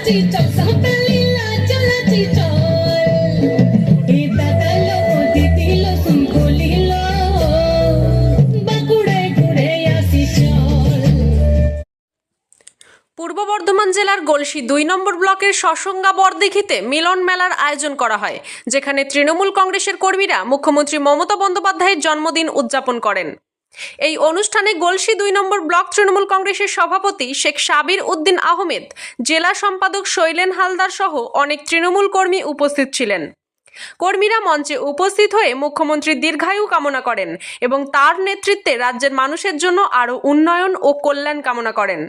পূর্ব বর্ধমান জেলার গলসি ২ নম্বর ব্লকের সসঙ্গা বরদিঘিতে মিলন মেলার আয়োজন করা হয়, যেখানে তৃণমূল কংগ্রেসের কর্মীরা মুখ্যমন্ত্রী মমতা বন্দ্যোপাধ্যায়ের জন্মদিন উদযাপন করেন। এই অনুষ্ঠানে গলসি ২ নম্বর ব্লক তৃণমূল কংগ্রেসের সভাপতি শেখ সাবির উদ্দিন আহমেদ, জেলা সম্পাদক শৈলেন হালদার সহ অনেক তৃণমূল কর্মী উপস্থিত ছিলেন। কর্মীরা মঞ্চে উপস্থিত হয়ে মুখ্যমন্ত্রীর দীর্ঘায়ু কামনা করেন এবং তার নেতৃত্বে রাজ্যের মানুষের জন্য আরও উন্নয়ন ও কল্যাণ কামনা করেন।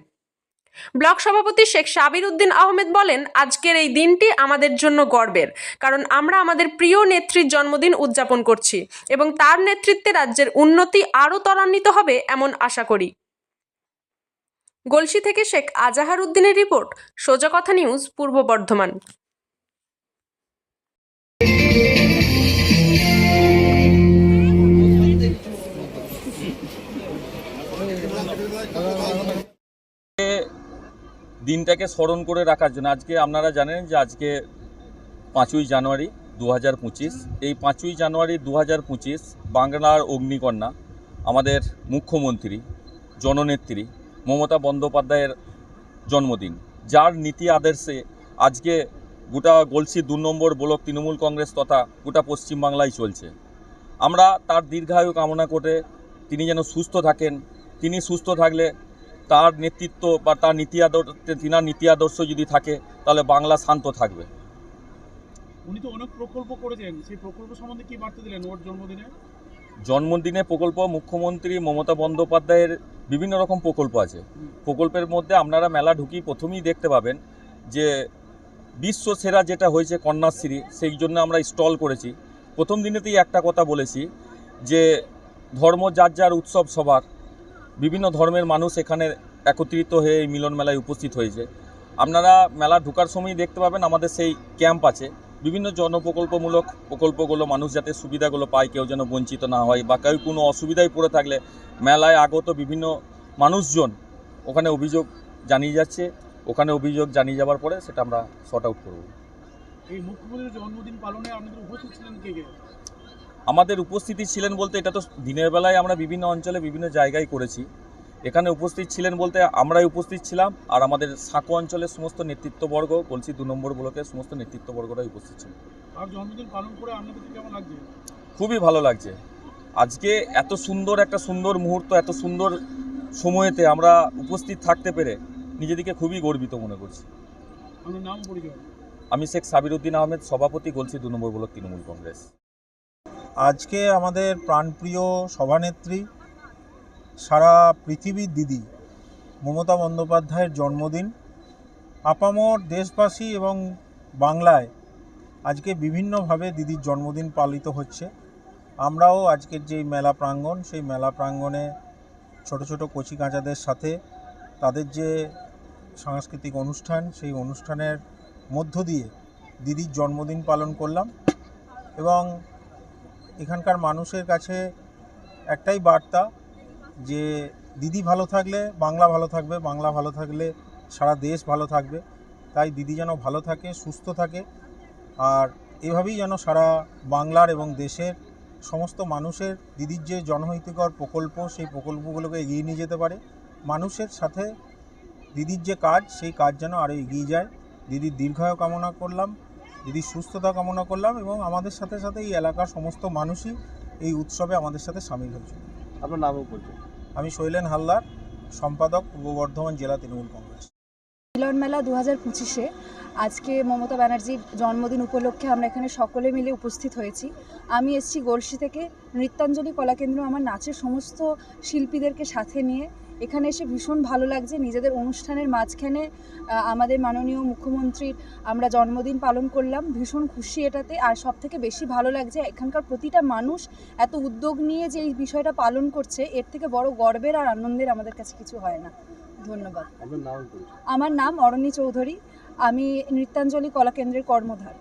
ব্লক সভাপতি শেখ সাবির উদ্দিন আহমেদ বলেন, আজকের এই দিনটি আমাদের জন্য গর্বের, কারণ আমরা আমাদের প্রিয় নেত্রীর জন্মদিন উদযাপন করছি এবং তার নেতৃত্বে রাজ্যের উন্নতি আরও ত্বরান্বিত হবে এমন আশা করি। গলসি থেকে শেখ আজাহার উদ্দিনের রিপোর্ট, সোজা কথা নিউজ, পূর্ব বর্ধমান। দিনটাকে স্মরণ করে রাখার জন্য আজকে আপনারা জানেন যে আজকে ৫ই জানুয়ারি ২০২৫। এই ৫ই জানুয়ারি ২০২৫ বাংলার অগ্নিকন্যা আমাদের মুখ্যমন্ত্রী জননেত্রী মমতা বন্দ্যোপাধ্যায়ের জন্মদিন, যার নীতি আদর্শে আজকে গোটা গলসি ২ নম্বর ব্লক তৃণমূল কংগ্রেস তথা গোটা পশ্চিমবাংলায় চলছে। আমরা তার দীর্ঘায়ু কামনা করে তিনি যেন সুস্থ থাকেন, তিনি সুস্থ থাকলে তার নেতৃত্ব বা তার নীতি আদর্শ যদি থাকে তাহলে বাংলা শান্ত থাকবে। উনি তো অনেক প্রকল্প করেছেন, সেই প্রকল্প সম্বন্ধে কি বার্তা দিলেন ওর জন্মদিনে? প্রকল্প মুখ্যমন্ত্রী মমতা বন্দ্যোপাধ্যায়ের বিভিন্ন রকম প্রকল্প আছে। প্রকল্পের মধ্যে আপনারা মেলা ঢুকি প্রথমেই দেখতে পাবেন যে বিশ্ব সেরা যেটা হয়েছে কন্যাশ্রী, সেই জন্য আমরা স্টল করেছি। প্রথম দিনেতেই একটা কথা বলেছি যে ধর্ম যার যার উৎসব সবার, বিভিন্ন ধর্মের মানুষ এখানে একত্রিত হয়ে এই মিলন মেলায় উপস্থিত হয়েছে। আপনারা মেলা ঢোকার সময় দেখতে পাবেন আমাদের সেই ক্যাম্প আছে, বিভিন্ন জনপ্রকল্পমূলক প্রকল্পগুলো মানুষ যাতে সুবিধাগুলো পায়, কেউ যেন বঞ্চিত না হয় বা কেউ কোনো অসুবিধায় পড়ে থাকলে মেলায় আগত বিভিন্ন মানুষজন ওখানে অভিযোগ জানিয়ে যাচ্ছে। ওখানে অভিযোগ জানিয়ে যাওয়ার পরে সেটা আমরা সর্ট আউট করব। এই মুখ্যমন্ত্রীর জন্মদিন পালনে আপনাদের উপস্থিত ছিলেন কে কে? আমাদের উপস্থিতি ছিলেন বলতে এটা তো দিনের বেলায় আমরা বিভিন্ন অঞ্চলে বিভিন্ন জায়গায় করেছি। এখানে উপস্থিত ছিলেন বলতে আমরাই উপস্থিত ছিলাম, আর আমাদের সাঁকো অঞ্চলের সমস্ত নেতৃত্ববর্গ, গলসি ২ নম্বর ব্লকের সমস্ত নেতৃত্ববর্গরাই উপস্থিত ছিল। আর জন্মদিন পালন করে আপনাদের কেমন লাগছে? খুবই ভালো লাগছে। আজকে এত সুন্দর একটা সুন্দর মুহূর্ত, এত সুন্দর সময়েতে আমরা উপস্থিত থাকতে পেরে নিজেদেরকে খুবই গর্বিত মনে করছি। আপনার নাম পরিচয়? আমি শেখ সাবির উদ্দিন আহমেদ, সভাপতি, গলসি ২ নম্বর ব্লক তৃণমূল কংগ্রেস। আজকে আমাদের প্রাণপ্রিয় সভানেত্রী, সারা পৃথিবীর দিদি মমতা বন্দ্যোপাধ্যায়ের জন্মদিন। আপামর দেশবাসী এবং বাংলায় আজকে বিভিন্নভাবে দিদির জন্মদিন পালিত হচ্ছে। আমরাও আজকের যে মেলা প্রাঙ্গণ, সেই মেলা প্রাঙ্গণে ছোট ছোট কচিকাঁচাদের সাথে তাদের যে সাংস্কৃতিক অনুষ্ঠান, সেই অনুষ্ঠানের মধ্য দিয়ে দিদির জন্মদিন পালন করলাম। এবং এখানকার মানুষের কাছে একটাই বার্তা যে দিদি ভালো থাকলে বাংলা ভালো থাকবে, বাংলা ভালো থাকলে সারা দেশ ভালো থাকবে। তাই দিদি যেন ভালো থাকে, সুস্থ থাকে, আর এভাবেই যেন সারা বাংলার এবং দেশের সমস্ত মানুষের দিদির যে জনহিতকর প্রকল্প, সেই প্রকল্পগুলোকে এগিয়ে নিয়ে যেতে পারে। মানুষের সাথে দিদির যে কাজ, সেই কাজ যেন আরও এগিয়ে যায়। দিদির দীর্ঘায়ু কামনা করলাম, দিদির সুস্থতা কামনা করলাম, এবং আমাদের সাথে সাথে এই এলাকার সমস্ত মানুষই এই উৎসবে আমাদের সাথে সামিল হয়েছে। আপনার নামও বলছেন? আমি শৈলেন হালদার, সম্পাদক, পূর্ব বর্ধমান জেলা তৃণমূল কংগ্রেস। মিলন মেলা ২০২৫-এ আজকে মমতা ব্যানার্জির জন্মদিন উপলক্ষে আমরা এখানে সকলে মিলে উপস্থিত হয়েছি। আমি এসেছি গলসি থেকে, নৃত্যাঞ্জলি কলাকেন্দ্র আমার নাচের সমস্ত শিল্পীদেরকে সাথে নিয়ে। এখানে এসে ভীষণ ভালো লাগছে। নিজেদের অনুষ্ঠানের মাঝখানে আমাদের মাননীয় মুখ্যমন্ত্রীর আমরা জন্মদিন পালন করলাম, ভীষণ খুশি এটাতে। আর সবথেকে বেশি ভালো লাগছে এখানকার প্রতিটা মানুষ এত উদ্যোগ নিয়ে যে এই বিষয়টা পালন করছে, এর থেকে বড় গর্বের আর আনন্দের আমাদের কাছে কিছু হয় না। ধন্যবাদ। আপনার নাম? আমার নাম অরণ্যী চৌধুরী, আমি নৃত্যাঞ্জলি কলাকেন্দ্রের কর্মধার।